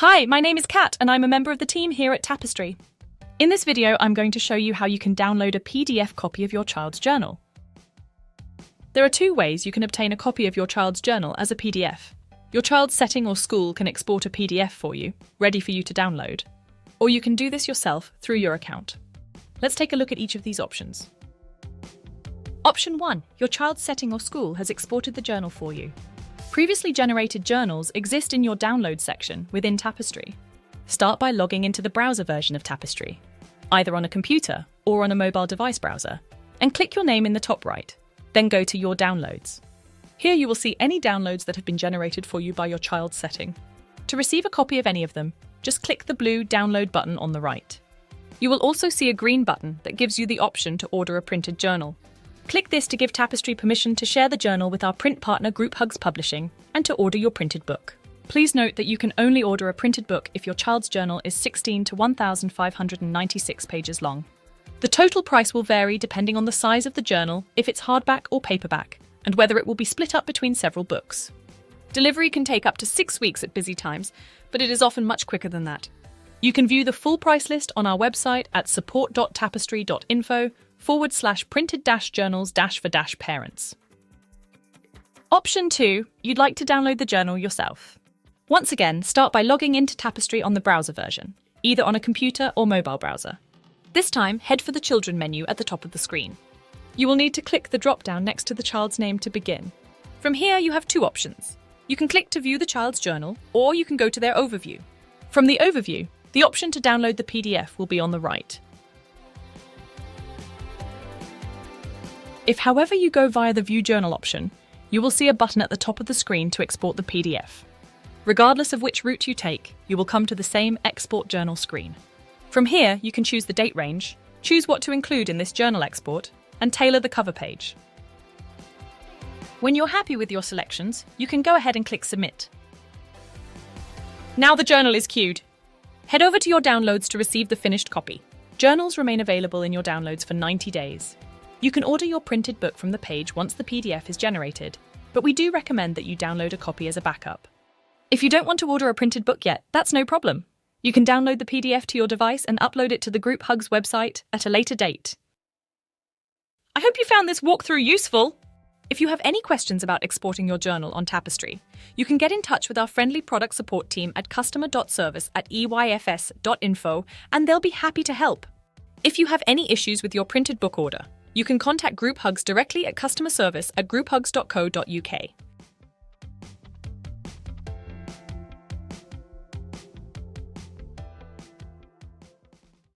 Hi, my name is Kat and I'm a member of the team here at Tapestry. In this video, I'm going to show you how you can download a PDF copy of your child's journal. There are two ways you can obtain a copy of your child's journal as a PDF. Your child's setting or school can export a PDF for you, ready for you to download. Or you can do this yourself through your account. Let's take a look at each of these options. Option 1. Your child's setting or school has exported the journal for you. Previously generated journals exist in your Download section within Tapestry. Start by logging into the browser version of Tapestry, either on a computer or on a mobile device browser, and click your name in the top right. Then go to Your Downloads. Here you will see any downloads that have been generated for you by your child's setting. To receive a copy of any of them, just click the blue Download button on the right. You will also see a green button that gives you the option to order a printed journal. Click this to give Tapestry permission to share the journal with our print partner Group Hugs Publishing and to order your printed book. Please note that you can only order a printed book if your child's journal is 16 to 1,596 pages long. The total price will vary depending on the size of the journal, if it's hardback or paperback, and whether it will be split up between several books. Delivery can take up to 6 weeks at busy times, but it is often much quicker than that. You can view the full price list on our website at support.tapestry.info/printed-journals-for-parents. Option 2. You'd like to download the journal yourself. Once again, start by logging into Tapestry on the browser version, either on a computer or mobile browser. This time, head for the Children menu at the top of the screen. You will need to click the drop-down next to the child's name to begin. From here, you have two options. You can click to view the child's journal, or you can go to their overview. From the overview, the option to download the PDF will be on the right. If, however, you go via the View Journal option, you will see a button at the top of the screen to export the PDF. Regardless of which route you take, you will come to the same Export Journal screen. From here, you can choose the date range, choose what to include in this journal export, and tailor the cover page. When you're happy with your selections, you can go ahead and click Submit. Now the journal is queued. Head over to your downloads to receive the finished copy. Journals remain available in your downloads for 90 days. You can order your printed book from the page once the PDF is generated, but we do recommend that you download a copy as a backup. If you don't want to order a printed book yet, that's no problem. You can download the PDF to your device and upload it to the Group Hugs website at a later date. I hope you found this walkthrough useful. If you have any questions about exporting your journal on Tapestry, you can get in touch with our friendly product support team at customer.service@eyfs.info and they'll be happy to help. If you have any issues with your printed book order, you can contact Group Hugs directly at customer service@grouphugs.co.uk.